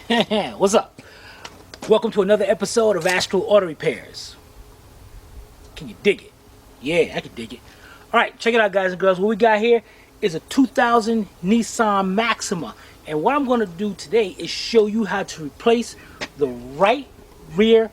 What's up? Welcome to another episode of Astral Auto Repairs. Can you dig it? Yeah, I can dig it. Alright, check it out, guys and girls. What we got here is a 2000 Nissan Maxima. And what I'm going to do today is show you how to replace the right rear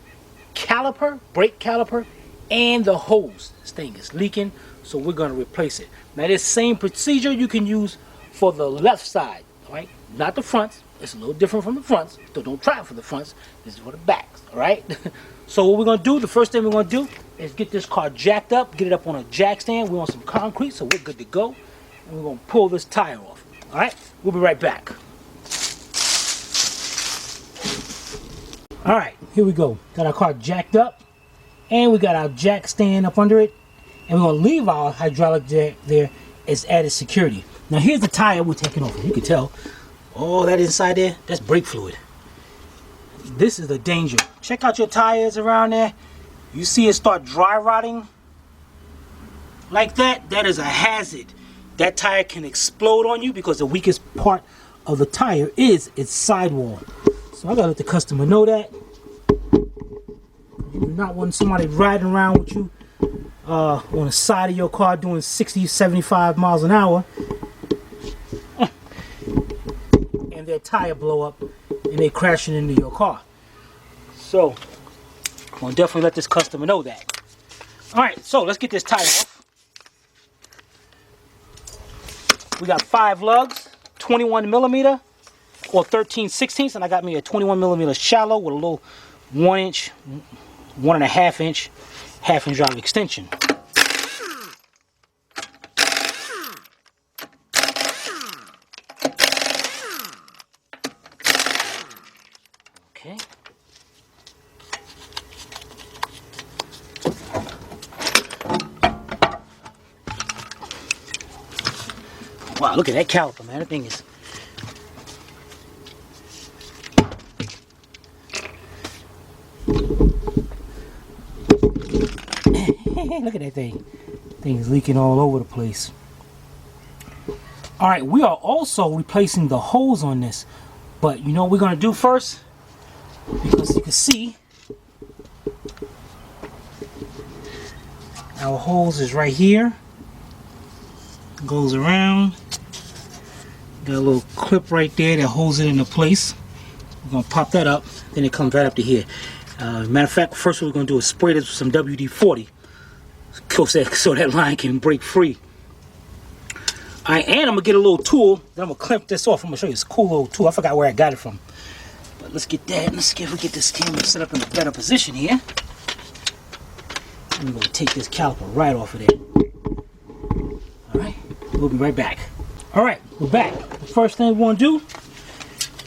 caliper, brake caliper, and the hose. This thing is leaking, so we're going to replace it. Now, this same procedure you can use for the left side, alright? Not the fronts. It's a little different from the fronts, so don't try it for the fronts. This is for the backs, alright? So what we're going to do, the first thing we're going to do is get this car jacked up, get it up on a jack stand. We're on some concrete, so we're good to go. And we're going to pull this tire off, alright? We'll be right back. Alright, here we go. Got our car jacked up, and we got our jack stand up under it. And we're going to leave our hydraulic jack there as added security. Now here's the tire we're taking off. You can tell. Oh, that inside there, that's brake fluid. This is the danger. Check out your tires around there. You see it start dry rotting like that? That is a hazard. That tire can explode on you because the weakest part of the tire is its sidewall. So I gotta let the customer know that. You do not want somebody riding around with you on the side of your car doing 60, 75 miles an hour. And their tire blow up and they crashing into your car. So I'm gonna definitely let this customer know that. Alright, so let's get this tire off. We got 5 lugs, 21 millimeter or 13/16, and I got me a 21 millimeter shallow with a little 1 inch, 1.5 inch half-inch drive extension. Okay. Wow, look at that caliper, man. That thing is... Look at that thing. Thing is leaking all over the place. Alright, we are also replacing the hose on this. But you know what we're going to do first? Because you can see our hose is right here. Goes around. Got a little clip right there that holds it into place. We're going to pop that up. Then it comes right up to here. Matter of fact, first what we're going to do is spray this with some WD-40 so that line can break free. Alright, and I'm going to get a little tool. Then I'm going to clamp this off. I'm going to show you this cool little tool. I forgot where I got it from. But let's get that. Let's see if we get this camera set up in a better position here. I'm going to take this caliper right off of there. Alright, we'll be right back. Alright, we're back. The first thing we want to do,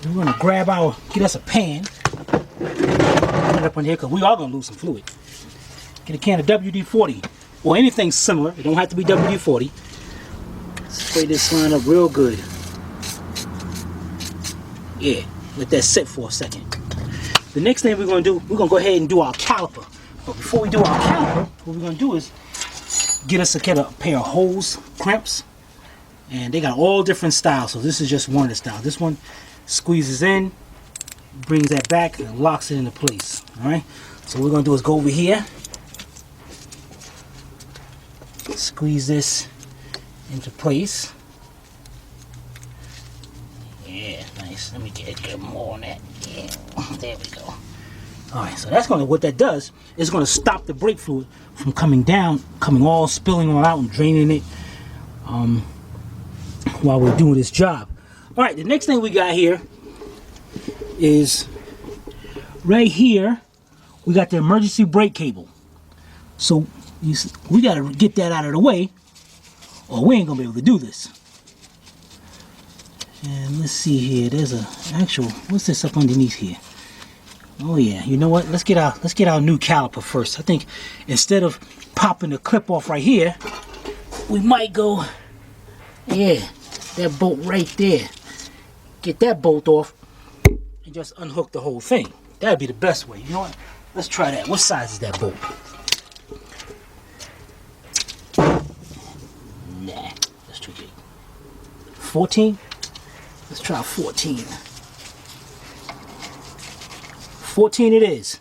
we're going to grab get us a pan. Put it up in here because we are going to lose some fluid. Get a can of WD-40 or anything similar. It don't have to be WD-40. Spray this line up real good. Yeah, let that sit for a second. The next thing we're going to do, we're going to go ahead and do our caliper. But before we do our caliper, what we're going to do is get us a pair of hose clamps. And they got all different styles. So this is just one of the styles. This one squeezes in, brings that back, and locks it into place. Alright? So what we're going to do is go over here. Squeeze this into place. Yeah, nice. Let me get more on that. Yeah, there we go. Alright, so that's what that does is going to stop the brake fluid from coming down, spilling all out and draining it while we're doing this job. Alright, the next thing we got here is right here we got the emergency brake cable. So we got to get that out of the way or we ain't going to be able to do this. And let's see here, there's a actual, what's this up underneath here? Oh yeah, you know what? Let's get our new caliper first. I think instead of popping the clip off right here, we might go, yeah, that bolt right there. Get that bolt off and just unhook the whole thing. That'd be the best way. You know what? Let's try that. What size is that bolt? Nah, that's too big. 14? Let's try 14. 14 it is.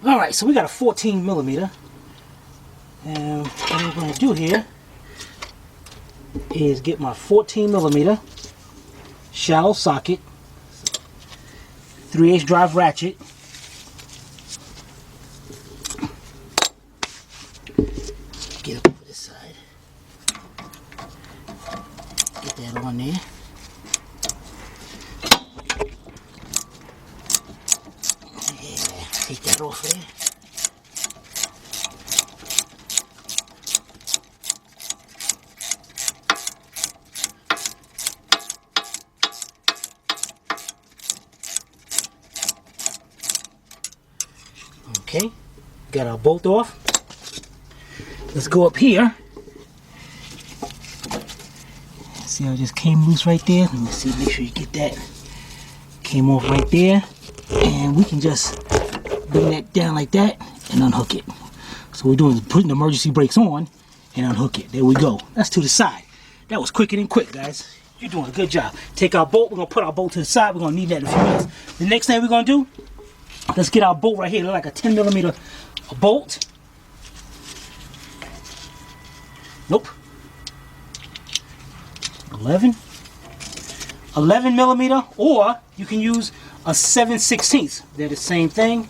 All right, so we got a 14 millimeter. And what I'm going to do here is get my 14 millimeter shallow socket, 3/8 drive ratchet. Get it over this side. Get that on there. Yeah, take that off there. Okay, got our bolt off. Let's go up here. See how it just came loose right there? Let me see, make sure you get that. Came off right there. And we can just bring that down like that and unhook it. So what we're doing is putting the emergency brakes on and unhook it. There we go. That's to the side. That was quicker than quick, guys. You're doing a good job. Take our bolt. We're going to put our bolt to the side. We're going to need that in a few minutes. The next thing we're going to do, let's get our bolt right here. Look like a 10 millimeter bolt. Nope. 11 millimeter, or you can use a 7/16. They're the same thing.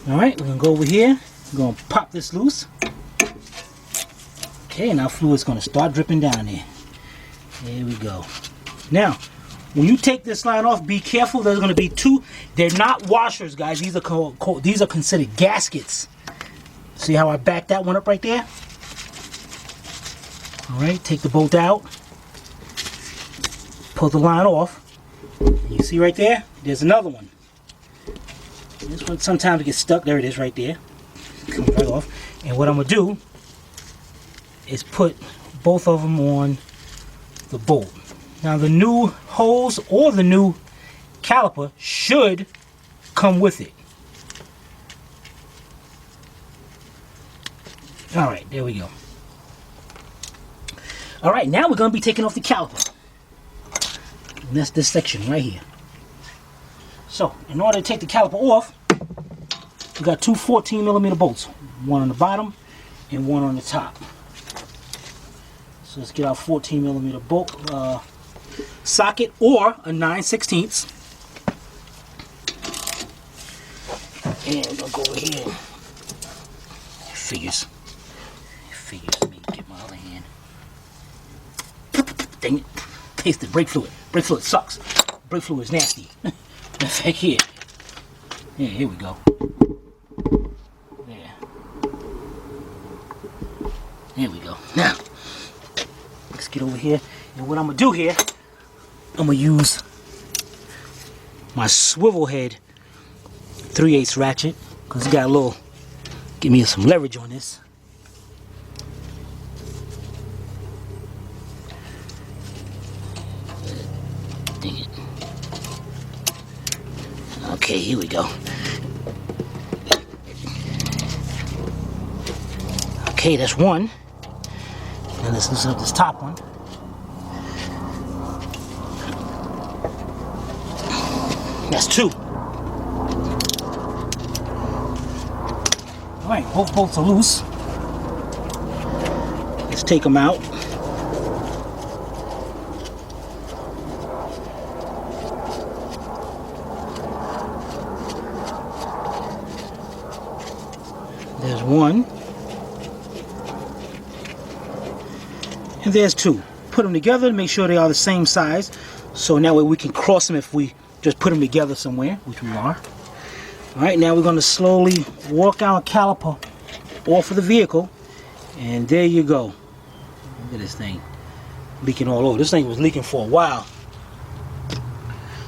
All right, we're gonna go over here. We're gonna pop this loose. Okay, and our fluid's gonna start dripping down there. There we go. Now, when you take this line off, be careful. There's going to be two. They're not washers, guys. These are considered gaskets. See how I backed that one up right there? All right, take the bolt out. Pull the line off. You see right there? There's another one. This one sometimes it gets stuck. There it is right there. Comes right off. And what I'm going to do is put both of them on the bolt. Now the new hose or the new caliper should come with it. Alright, there we go. Alright, now we're going to be taking off the caliper. And that's this section right here. So, in order to take the caliper off, we got two 14 millimeter bolts. One on the bottom and one on the top. So let's get our 14 millimeter bolt socket or a 9/16. And we're going to go over here. Figures. Let me get my other hand. Dang it. Taste the brake fluid. Brake fluid sucks. Brake fluid is nasty. That's back here. Yeah, here we go. There. There we go. Now, let's get over here. And what I'm going to do here, I'm going to use my swivel head 3/8 ratchet. Because it's got a little, give me some leverage on this. Dang it. Okay, here we go. Okay, that's one. Now let's loosen up this top one. That's two. Alright, both bolts are loose. Let's take them out. There's one. And there's two. Put them together to make sure they are the same size. So now we can cross them if we just put them together somewhere, which we are. Alright, now we're going to slowly walk our caliper off of the vehicle. And there you go. Look at this thing leaking all over. This thing was leaking for a while.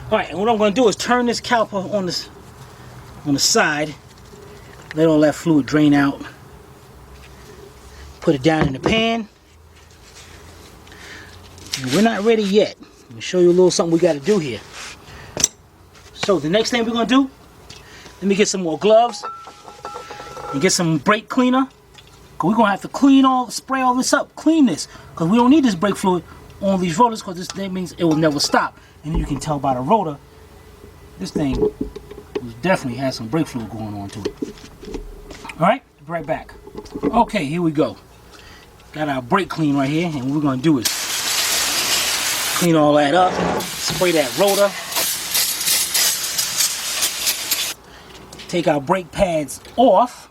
Alright, and what I'm going to do is turn this caliper on the side. Let all that fluid drain out. Put it down in the pan. And we're not ready yet. Let me show you a little something we got to do here. So the next thing we're going to do, let me get some more gloves and get some brake cleaner. Cause we're going to have to spray all this up, clean this. Because we don't need this brake fluid on these rotors because that means it will never stop. And you can tell by the rotor this thing definitely has some brake fluid going on to it. Alright, right back. Okay, here we go. Got our brake clean right here, and what we're going to do is clean all that up, spray that rotor, take our brake pads off.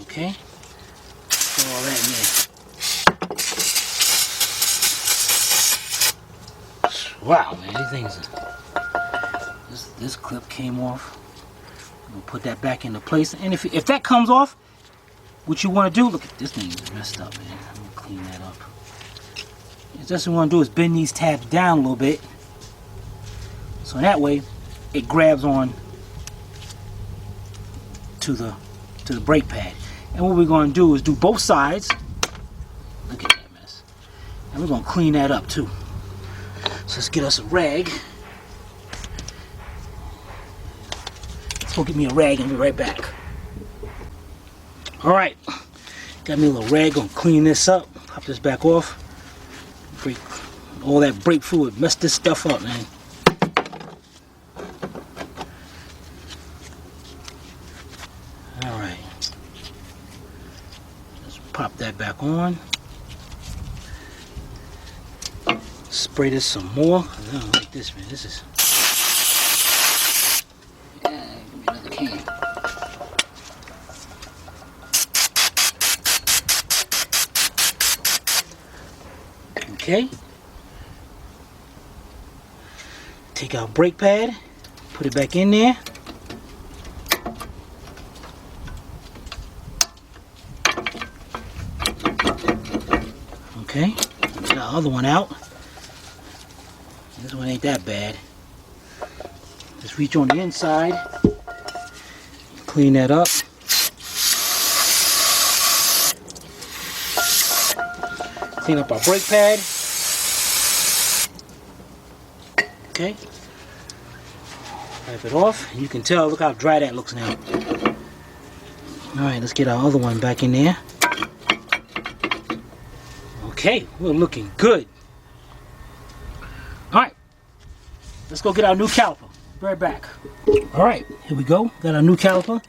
Okay, throw all that in there. Wow, man, these things. This clip came off. We'll put that back into place. And if that comes off, what you want to do? Look at this thing is messed up, man. I'm gonna clean that up. Just what you want to do is bend these tabs down a little bit, so that way it grabs on to the brake pad. And what we're going to do is do both sides. Look at that mess. And we're going to clean that up too. So let's get us a rag. Let's go get me a rag and be right back. Alright. Got me a little rag. Gonna clean this up. Pop this back off. All that brake fluid messed this stuff up, man. Alright. Let's pop that back on. Spray this some more. I don't like this, man. This is... Yeah, give me another can. Okay. Take our brake pad, put it back in there. Okay, get our other one out. This one ain't that bad. Just reach on the inside, clean that up. Clean up our brake pad. Okay. Wipe it off. You can tell, look how dry that looks now. Alright, let's get our other one back in there. Okay, we're looking good. Alright, let's go get our new caliper. Be right back. Alright, here we go. Got our new caliper.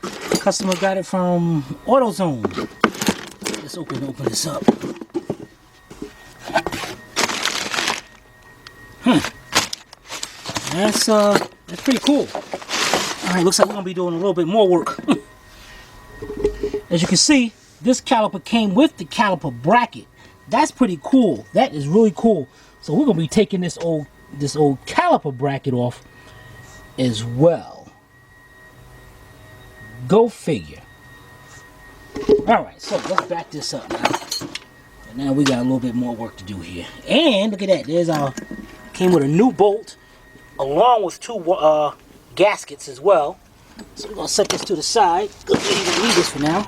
Customer got it from AutoZone. Let's open this up. That's pretty cool. Alright, looks like we're gonna be doing a little bit more work. As you can see, this caliper came with the caliper bracket. That's pretty cool. That is really cool. So we're gonna be taking this old caliper bracket off as well. Go figure. Alright, so let's back this up now. And now we got a little bit more work to do here. And look at that, there's our came with a new bolt along with two gaskets as well. So we're gonna set this to the side. We're gonna leave this for now.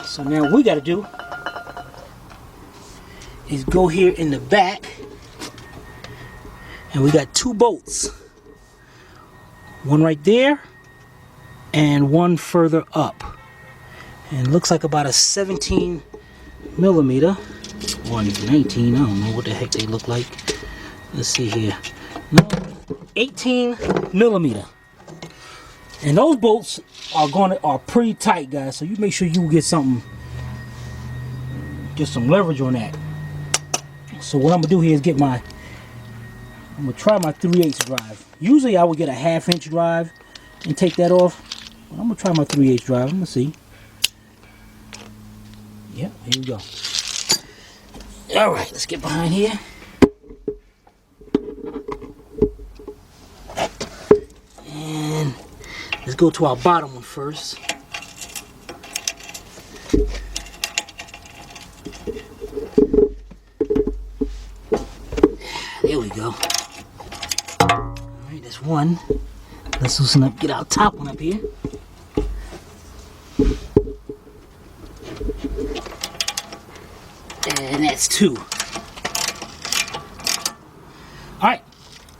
So now what we gotta do is go here in the back, and we got two bolts. One right there and one further up. And it looks like about a 17 millimeter. Or 19, I don't know what the heck they look like. Let's see here. No, 18 millimeter. And those bolts are pretty tight, guys. So you make sure you get some leverage on that. So what I'm gonna do here is I'm gonna try my 3/8 drive. Usually I would get a 1/2 inch drive and take that off. But I'm gonna try my 3/8 drive. I'm gonna see. Yep, here we go. Alright, let's get behind here. And let's go to our bottom one first. There we go. Alright, that's one. Let's loosen up, get our top one up here. And that's two. Alright,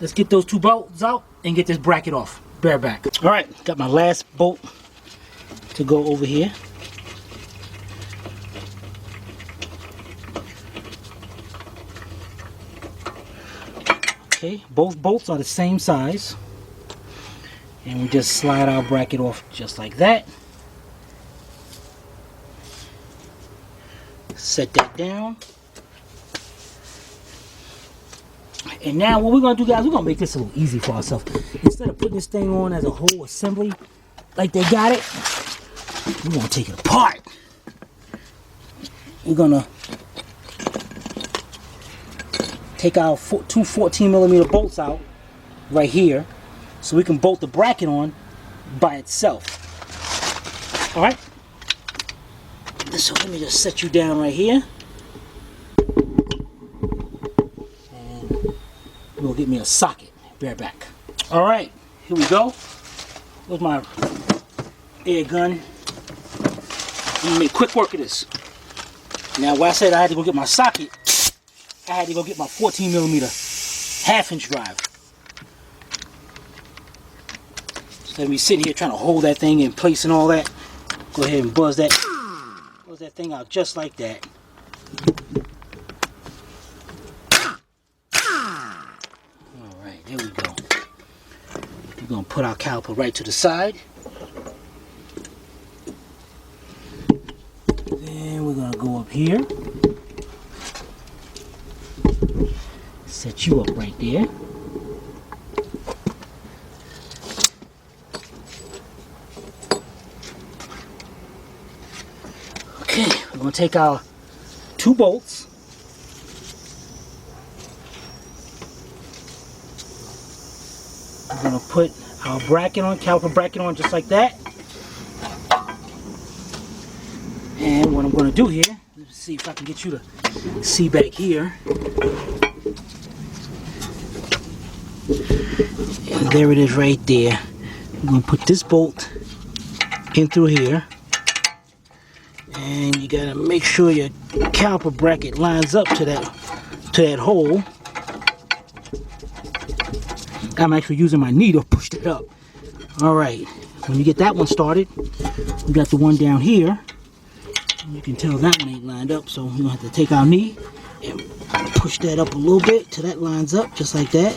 let's get those two bolts out and get this bracket off. Bear back. Alright, got my last bolt to go over here. Okay, both bolts are the same size. And we just slide our bracket off just like that. Set that down. And now what we're going to do, guys, we're going to make this a little easy for ourselves. Instead of putting this thing on as a whole assembly like they got it, we're going to take it apart. We're going to take our two 14mm bolts out right here so we can bolt the bracket on by itself. Alright? So let me just set you down right here. And we'll get me a socket. Be right back. Alright, here we go. Here's my air gun. I'm gonna make quick work of this. Now, when I said I had to go get my socket, I had to go get my 14mm half-inch drive. Instead of me sitting here trying to hold that thing in place and all that, go ahead and buzz that thing out just like that. Alright, there we go. We're going to put our caliper right to the side. Then we're going to go up here. Set you up right there. Okay, we're going to take our two bolts. We're going to put our bracket on, caliper bracket on just like that. And what I'm going to do here, let's see if I can get you to see back here. And there it is right there. I'm going to put this bolt in through here. And you got to make sure your caliper bracket lines up to that hole. I'm actually using my knee to push it up. Alright, when you get that one started, we got the one down here. You can tell that one ain't lined up, so we're going to have to take our knee and push that up a little bit till that lines up, just like that.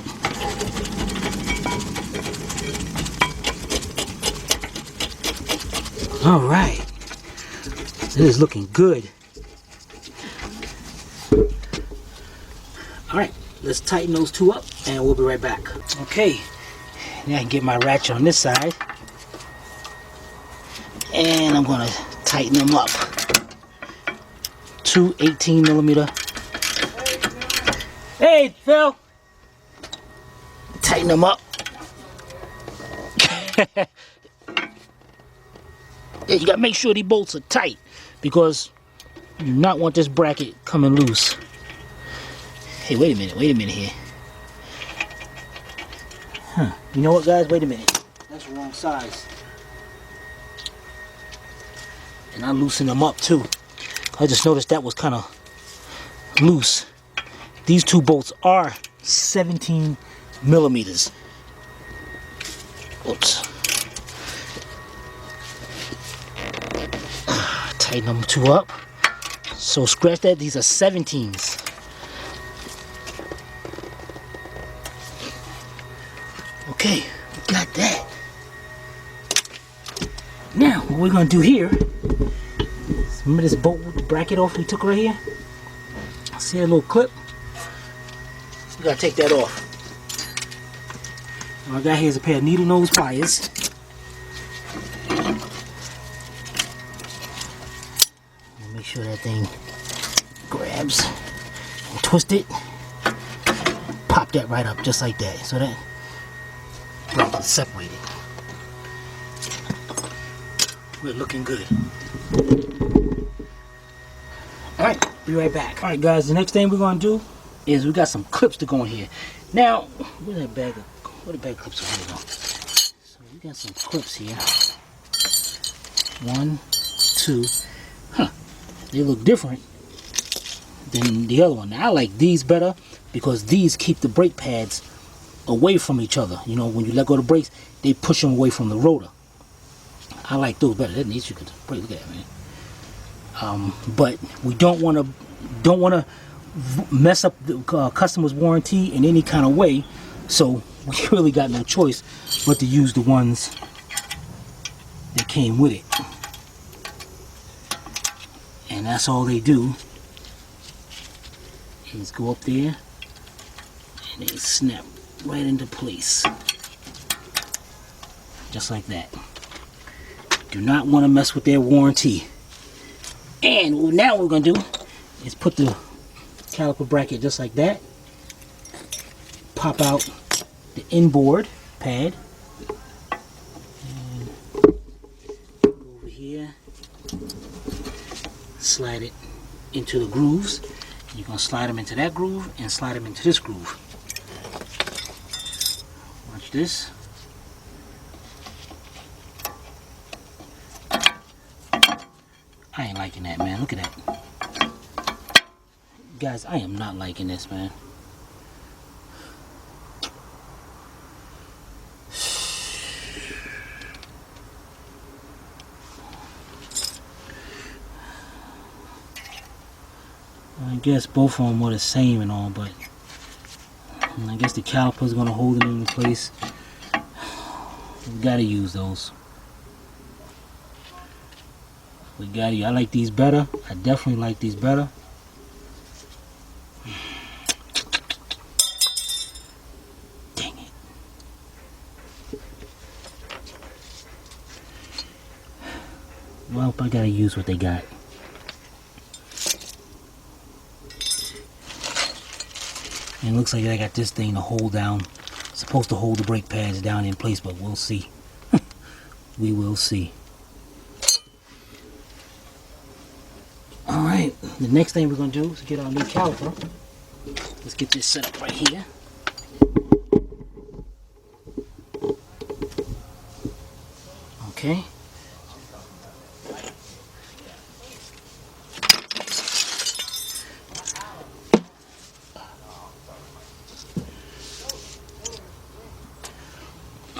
Alright, this is looking good. Alright, let's tighten those two up and we'll be right back. Okay, now I can get my ratchet on this side. And I'm going to tighten them up. Two 18mm. Hey, Phil! Tighten them up. Yeah, you gotta make sure these bolts are tight because you do not want this bracket coming loose. Hey, wait a minute here. Huh, you know what, guys? Wait a minute. That's the wrong size. And I loosened them up too. I just noticed that was kind of loose. These two bolts are 17mm. Oops. Tighten them two up. So scratch that. These are 17s. Okay, we got that. Now, what we're going to do here, remember this bolt with the bracket off we took right here? See a little clip? We got to take that off. What I got here is a pair of needle nose pliers. Make sure that thing grabs and twist it. Pop that right up just like that. So that bracket is separated. We're looking good. Alright, be right back. Alright guys, the next thing we're going to do is we got some clips to go in here. Now, where the bag clips are? Here we go. So we got some clips here. 1, 2. Huh. They look different than the other one. Now, I like these better because these keep the brake pads away from each other. You know, when you let go of the brakes, they push them away from the rotor. I like those better. That needs you could look at that, man. But we don't want to mess up the customer's warranty in any kind of way. So we really got no choice but to use the ones that came with it. And that's all they do is go up there and they snap right into place. Just like that. Do not want to mess with their warranty. And now what we're going to do is put the caliper bracket just like that. Pop out the inboard pad. And go over here. Slide it into the grooves. You're going to slide them into that groove and slide them into this groove. Watch this. I ain't liking that, man. Look at that. Guys, I am not liking this, man. I guess both of them were the same and all, but I guess the caliper is going to hold it into place. We got to use those. We got it. I like these better. I definitely like these better. Dang it. Well, I gotta use what they got. And it looks like I got this thing to hold down. It's supposed to hold the brake pads down in place, but we'll see. We will see. Alright, the next thing we're going to do is get our new caliper. Let's get this set up right here. Okay.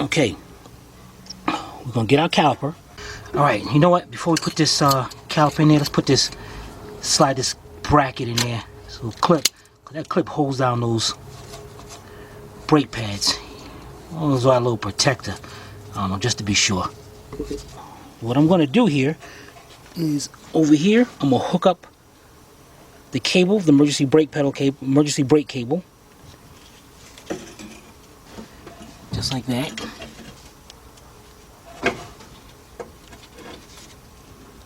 Okay. We're going to get our caliper. Alright, you know what? Before we put this caliper in there, let's put this, slide this bracket in there. So clip, that clip holds down those brake pads. Oh, those are a little protector. I don't know, just to be sure. What I'm going to do here is over here, I'm going to hook up the cable, the emergency brake pedal cable, emergency brake cable. Just like that.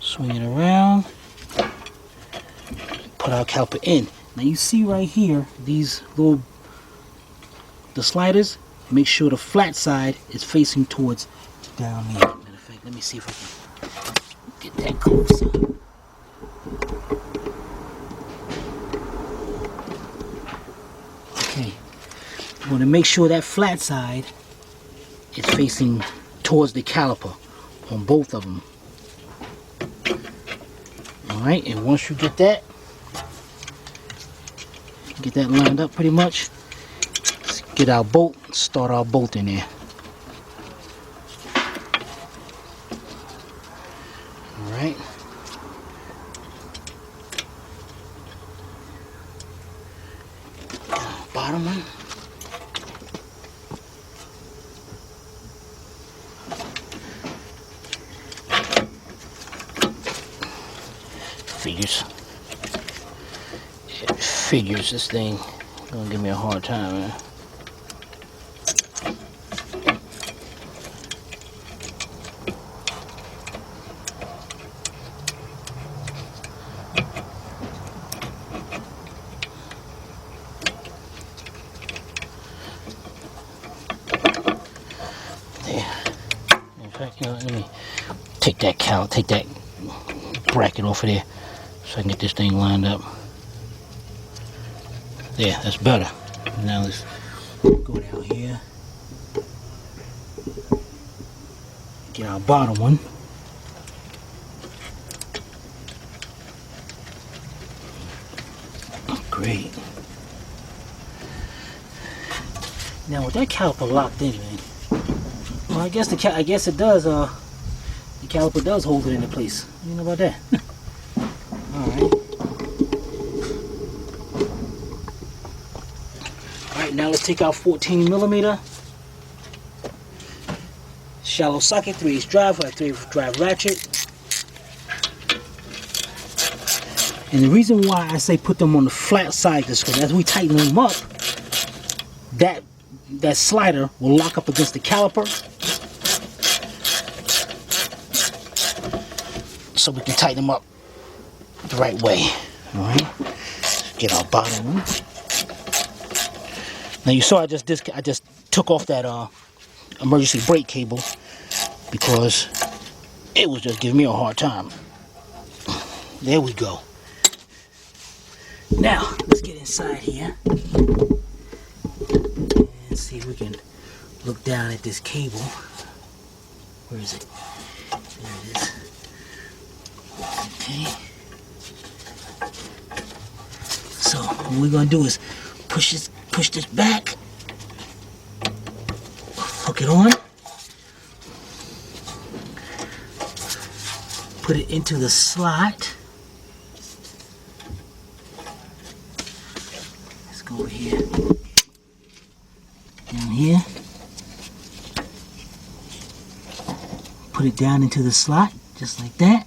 Swing it around. Put our caliper in. Now you see right here, these little, the sliders, make sure the flat side is facing towards down here. Matter of fact, let me see if I can get that closer. Okay. You want to make sure that flat side is facing towards the caliper on both of them. Alright, and once you get that lined up pretty much, let's get our bolt, start our bolt in there. Alright. Bottom one. Figures this thing gonna give me a hard time, man. There. In fact, you know, let me take that bracket off of there so I can get this thing lined up. There, that's better. Now let's go down here. Get our bottom one. Great. Now with that caliper locked in, man. Well, I guess it does. The caliper does hold it into place. You know about that? All right. now let's take out 14 millimeter. Shallow socket, 3/8 drive, or a 3/8 drive ratchet. And the reason why I say put them on the flat side of the screw, as we tighten them up, that slider will lock up against the caliper, so we can tighten them up the right way. All right, get our bottom one. Now you saw I just took off that emergency brake cable because it was just giving me a hard time. There we go. Now let's get inside here and see if we can look down at this cable. Where is it? There it is. Okay. So what we're gonna do is push this back, hook it on, put it into the slot. Let's go over here, down here, put it down into the slot, just like that.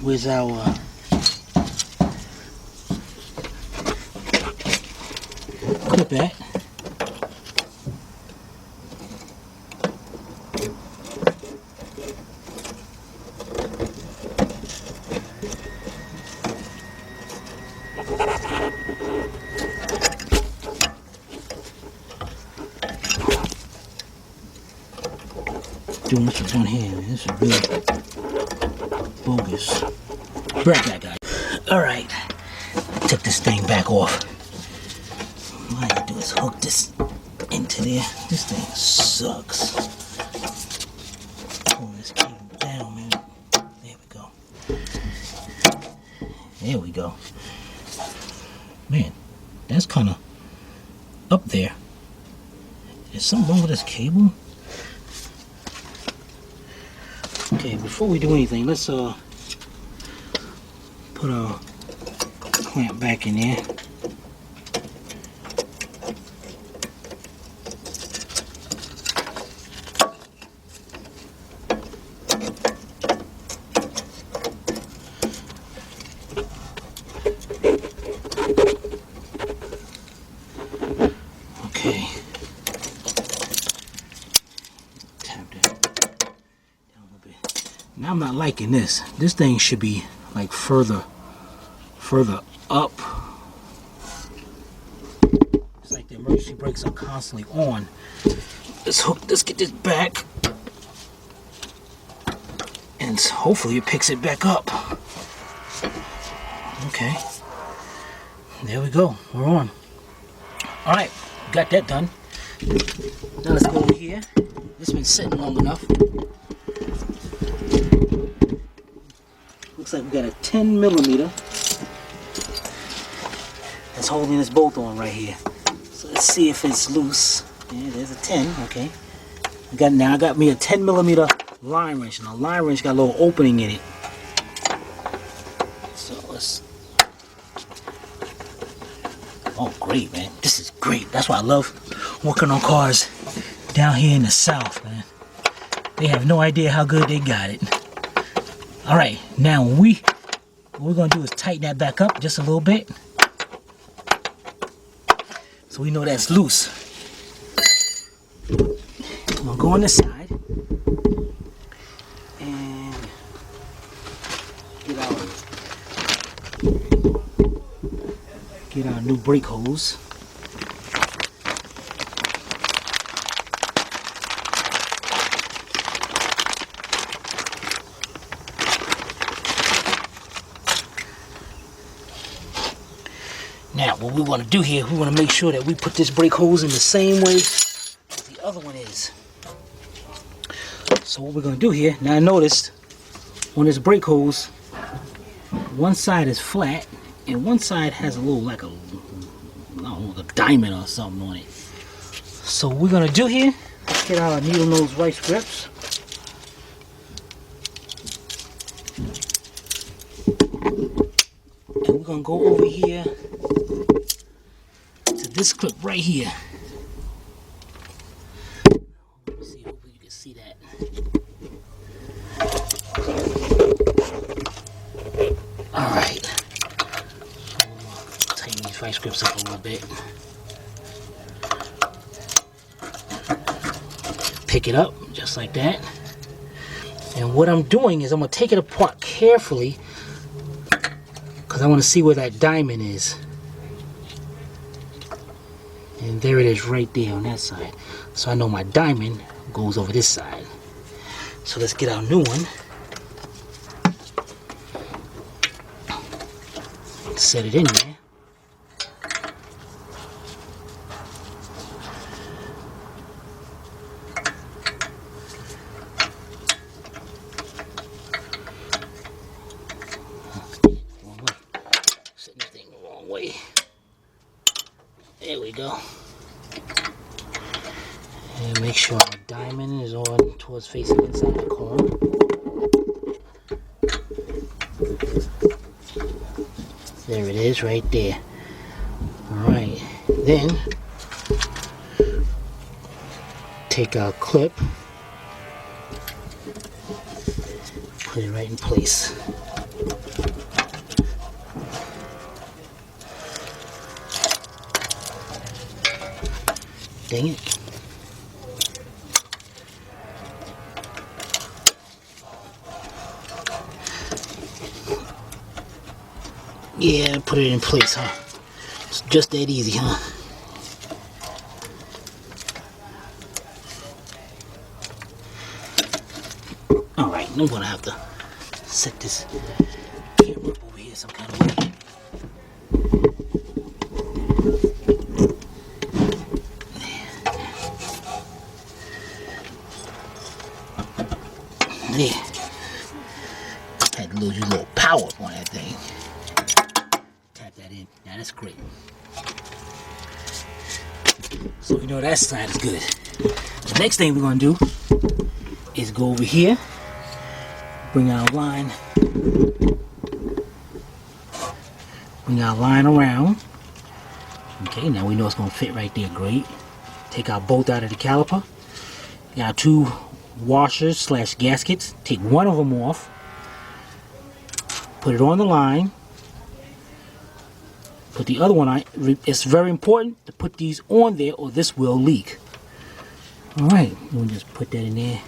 Where's our clip at? Doing this with one hand, man. This is really bogus. Break that guy. Alright. Took this thing back off. All I have to do is hook this into there. This thing sucks. Pull this cable down, man. There we go. There we go. Man, that's kind of up there. Is something wrong with this cable? Okay, before we do anything, let's put our clamp back in there. Okay. Tap that down a little bit. Now I'm not liking this. This thing should be like further up. It's like the emergency brakes are constantly on. Let's get this back, and hopefully it picks it back up. Okay, there we go. We're on. All right, got that done. Now let's go over here. This has been sitting long enough. Looks like we got a 10 millimeter that's holding this bolt on right here. So let's see if it's loose. Yeah, there's a 10. Okay. I got me a 10 millimeter line wrench. Now, line wrench got a little opening in it. So let's. Oh, great, man! This is great. That's why I love working on cars down here in the South, man. They have no idea how good they got it. All right, now what we're gonna do is tighten that back up just a little bit, so we know that's loose. I'm gonna go on this side and get our new brake hose. Now, what we want to do here, we want to make sure that we put this brake hose in the same way as the other one is. So what we're going to do here, now I noticed on this brake hose, one side is flat and one side has a little, like a, I don't know, a diamond or something on it. So what we're going to do here, let's get our needle nose vice grips. And we're going to go over here to this clip right here. Let me see, hopefully you can see that. Alright. So tighten these vice grips up a little bit. Pick it up just like that. And what I'm doing is I'm going to take it apart carefully because I want to see where that diamond is. And there it is right there on that side. So I know my diamond goes over this side. So let's get our new one. Set it in there. Setting this thing the wrong way. There we go. And make sure our diamond is on towards facing inside the cone. There it is right there. Alright, then take our clip, put it right in place. Dang it. Yeah, put it in place, huh? It's just that easy, huh? Alright, I'm gonna have to set this camera up over here some kind of way. There. Had to lose you a little power up on that thing. Tap that in. Now that's great. So you know that side is good. The next thing we're gonna do is go over here, bring our line around. Okay, now we know it's gonna fit right there. Great. Take our bolt out of the caliper. Got two washers slash gaskets. Take one of them off, put it on the line, put the other one on. It's very important to put these on there or this will leak. Alright, we'll just put that in there.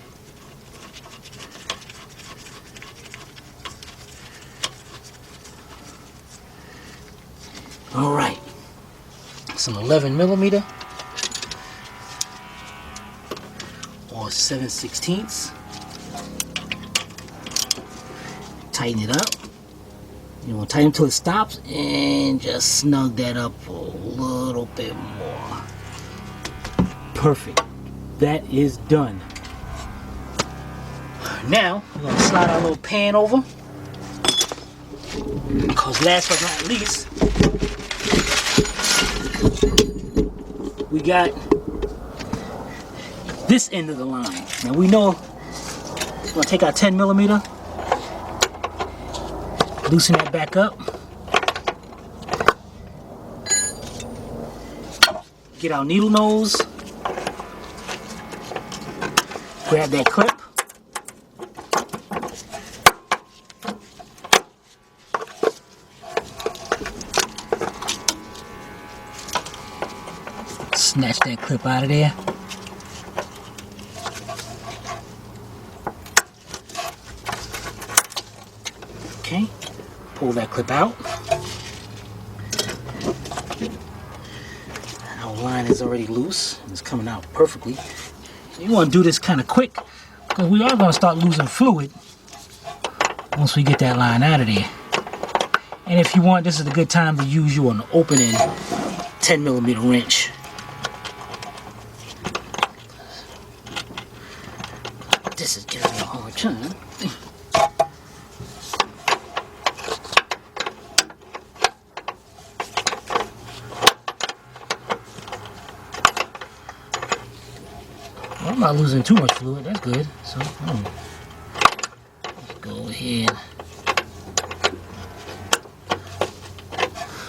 Alright, some 11mm or 7/16. Tighten it up. You want to tighten until it stops and just snug that up a little bit more. Perfect. That is done. Now we're going to slide our little pan over, because last but not least, we got this end of the line. Now we know we're going to take our 10mm, loosen that back up, get our needle nose, grab that clip, snatch that clip out of there. Okay, pull that clip out. Our line is already loose. It's coming out perfectly. You want to do this kind of quick because we are going to start losing fluid once we get that line out of there. And if you want, this is a good time to use you an opening 10mm wrench. This is giving me a hard time. Well, I'm not losing too much fluid. That's good. So let's go ahead.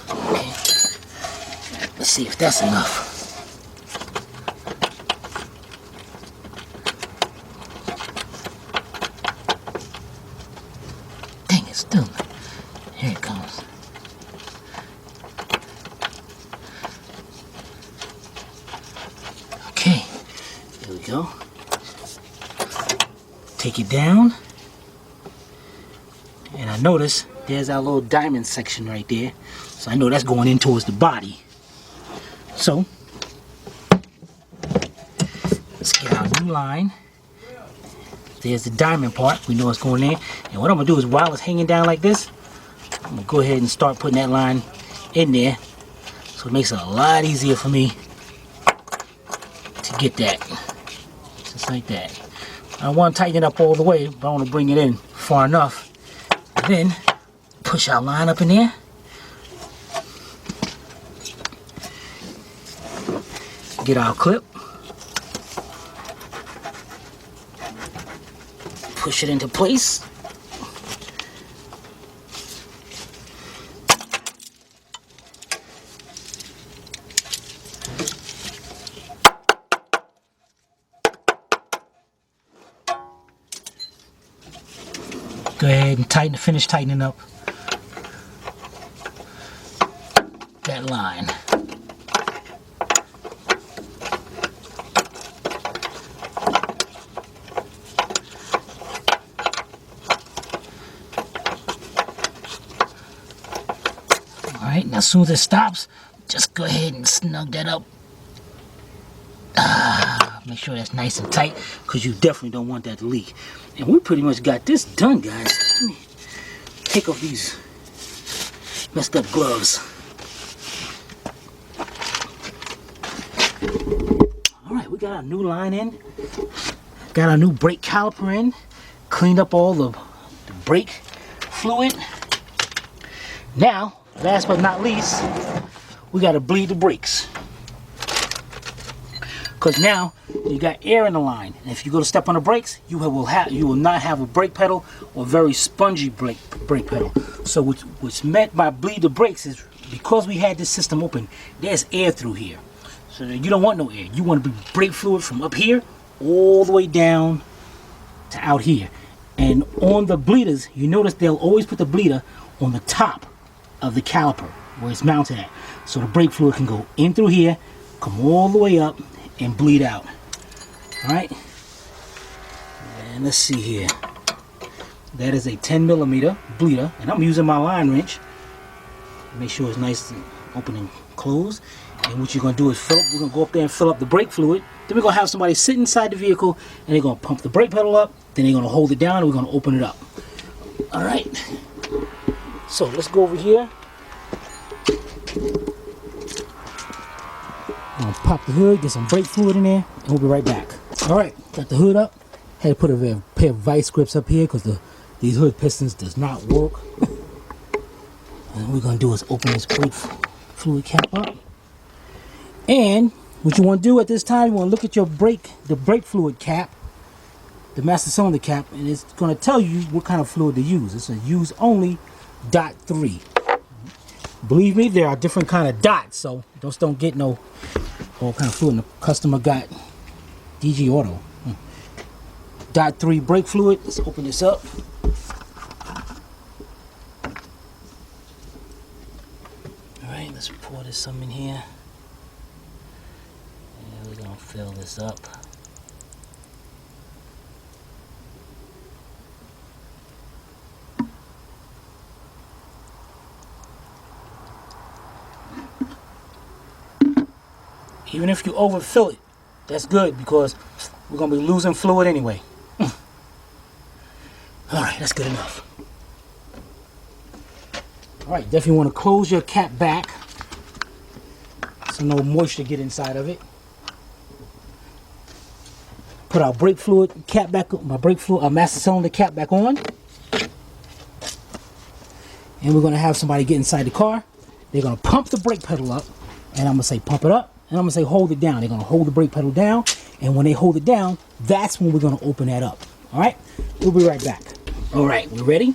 Okay. Let's see if that's enough. Dang it, still. Here it comes. Okay, there we go. Take it down. And I notice there's our little diamond section right there. So I know that's going in towards the body. So, let's get our new line. There's the diamond part. We know it's going in. And what I'm going to do is while it's hanging down like this, I'm going to go ahead and start putting that line in there. So it makes it a lot easier for me to get that. Just like that. I want to tighten it up all the way, but I want to bring it in far enough. And then push our line up in there. Get our clip. Push it into place. Go ahead and finish tightening up that line. Alright, now as soon as it stops, just go ahead and snug that up. Make sure that's nice and tight, because you definitely don't want that to leak. And we pretty much got this done, guys. Let me take off these messed up gloves. Alright, we got our new line in. Got our new brake caliper in. Cleaned up all the brake fluid. Now, last but not least, we got to bleed the brakes. Because now you got air in the line, and if you go to step on the brakes, you will not have a brake pedal or very spongy brake pedal. So what's meant by bleed the brakes is because we had this system open, there's air through here. So you don't want no air. You want to be brake fluid from up here all the way down to out here. And on the bleeders, you notice they'll always put the bleeder on the top of the caliper where it's mounted at. So the brake fluid can go in through here, come all the way up, and bleed out. Alright, and let's see here. That is a 10mm bleeder, and I'm using my line wrench. Make sure it's nice and open and closed. And what you're going to do is we're going to go up there and fill up the brake fluid. Then we're going to have somebody sit inside the vehicle, and they're going to pump the brake pedal up. Then they're going to hold it down, and we're going to open it up. Alright, so let's go over here. I'm gonna pop the hood, get some brake fluid in there, and we'll be right back. Alright, got the hood up. Had to put a pair of vice grips up here because these hood pistons does not work. And what we're gonna do is open this brake fluid cap up. And what you want to do at this time, you want to look at your the brake fluid cap, the master cylinder cap, and it's gonna tell you what kind of fluid to use. It's a use only .3. Believe me, there are different kind of dots, so those don't get no all kind of fluid. The customer got DG Auto. .3 brake fluid. Let's open this up. Alright, let's pour this some in here. And we're gonna fill this up. Even if you overfill it, that's good because we're going to be losing fluid anyway. Alright, that's good enough. Alright, definitely want to close your cap back so no moisture get inside of it. Put our brake fluid cap back, our master cylinder cap back on. And we're going to have somebody get inside the car. They're going to pump the brake pedal up, and I'm going to say pump it up. And I'm going to say hold it down. They're going to hold the brake pedal down. And when they hold it down, that's when we're going to open that up. Alright? We'll be right back. Alright, we're ready.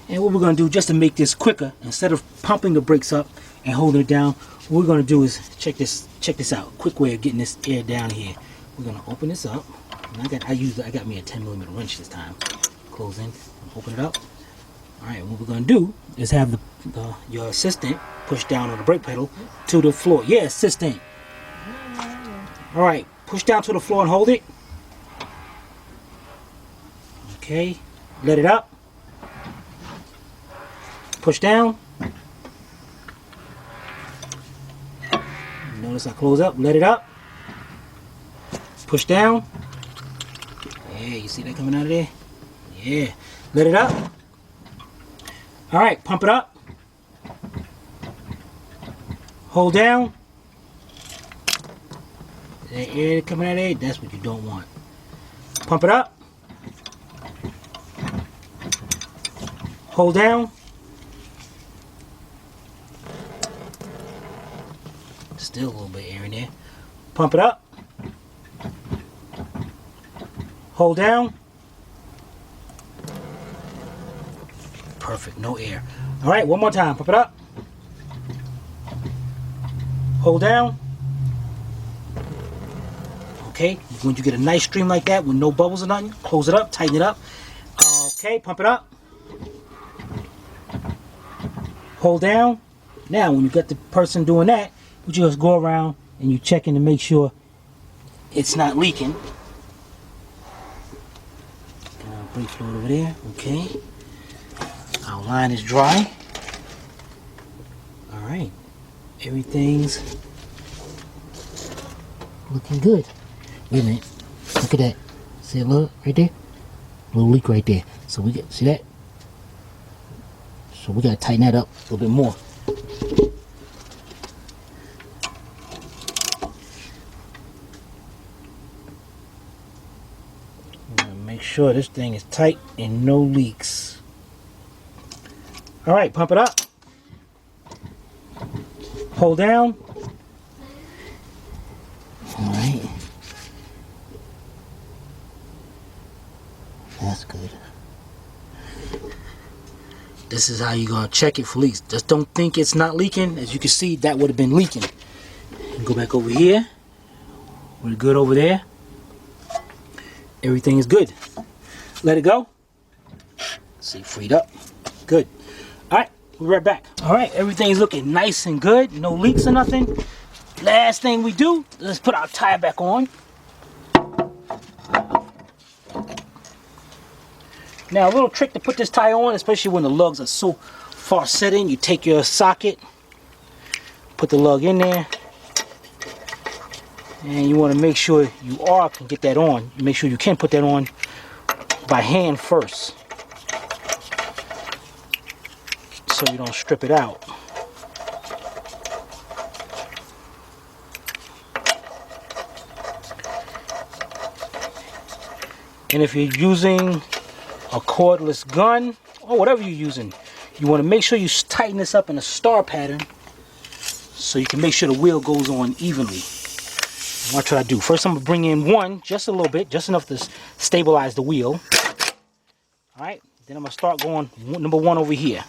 And what we're going to do just to make this quicker, instead of pumping the brakes up and holding it down. What we're gonna do is check this out. Quick way of getting this air down here. We're gonna open this up. And I got me a 10mm wrench this time. Close in, open it up. All right, what we're gonna do is have your assistant push down on the brake pedal to the floor. Yeah, assistant. All right, push down to the floor and hold it. Okay, let it up. Push down. Notice I close up, let it up. Push down. Yeah, you see that coming out of there? Yeah, let it up. All right, pump it up. Hold down. That air coming out of there, that's what you don't want. Pump it up. Hold down. Still a little bit of air in there. Pump it up. Hold down. Perfect, no air. All right, one more time. Pump it up. Hold down. Okay, when you get a nice stream like that with no bubbles or nothing, close it up, tighten it up. Okay, pump it up. Hold down. Now, when you got the person doing that, you just go around and you checking to make sure it's not leaking. Brake fluid over there. Okay. Our line is dry. All right. Everything's looking good. Wait a minute. Look at that. See it, look right there? A little leak right there. So we get, see that? So we gotta tighten that up a little bit more. Make sure this thing is tight and no leaks. All right, pump it up. Hold down. All right. That's good. This is how you're gonna check it for leaks. Just don't think it's not leaking. As you can see, that would have been leaking. Go back over here. We're good over there. Everything is good. Let it go. See, freed up. Good. All right, we'll be right back. All right, everything's looking nice and good. No leaks or nothing. Last thing we do, let's put our tire back on. Now, a little trick to put this tire on, especially when the lugs are so far set in, you take your socket, put the lug in there, and you want to make sure you can get that on. You make sure you can put that on by hand first, so you don't strip it out. And if you're using a cordless gun or whatever you're using, you want to make sure you tighten this up in a star pattern so you can make sure the wheel goes on evenly. What should I do? First, I'm going to bring in one, just a little bit, just enough to stabilize the wheel. All right, then I'm going to start going number one over here.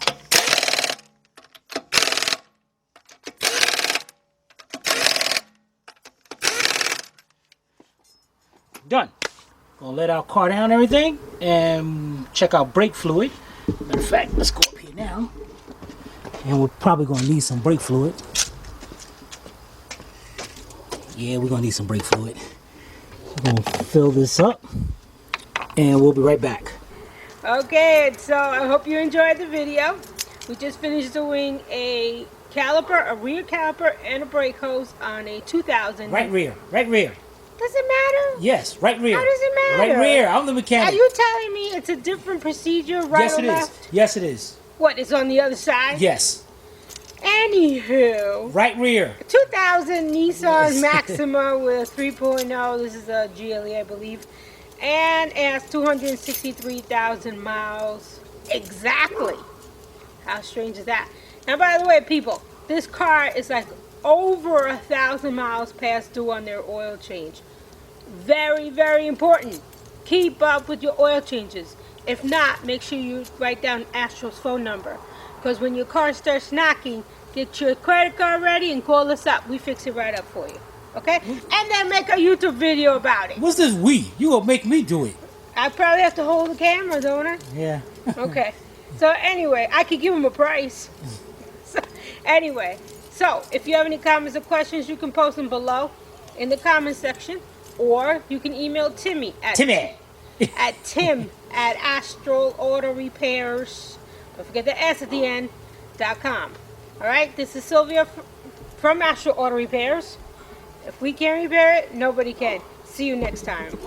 Done. Gonna let our car down and everything and check our brake fluid. Matter of fact, let's go up here now. And we're probably gonna need some brake fluid. Yeah, we're gonna need some brake fluid. We're gonna fill this up and we'll be right back. Okay, so I hope you enjoyed the video. We just finished doing a caliper, a rear caliper, and a brake hose on a 2000. Right rear, right rear. Does it matter? Yes, right rear. How does it matter? Right rear. I'm the mechanic. Are you telling me it's a different procedure, right or left? Yes, it is. Yes, it is. What, it's on the other side? Yes. Anywho. Right rear. 2000 Nissan Maxima with 3.0. This is a GLE, I believe. And it has 263,000 miles. Exactly. How strange is that? Now, by the way, people, this car is like over 1,000 miles past due on their oil change. Very, very important. Keep up with your oil changes. If not, make sure you write down Astro's phone number. Because when your car starts knocking, Get your credit card ready and call us up. We fix it right up for you. Okay? And then make a YouTube video about it. What's this we? You gonna make me do it? I probably have to hold the camera, don't I? Yeah. Okay. So anyway, I could give them a price. Anyway, so if you have any comments or questions, you can post them below in the comment section, or you can email Timmy at Astral Auto Repairs. Don't forget the S at the end. .com. All right. This is Sylvia from Astral Auto Repairs. If we can't repair it, nobody can. See you next time.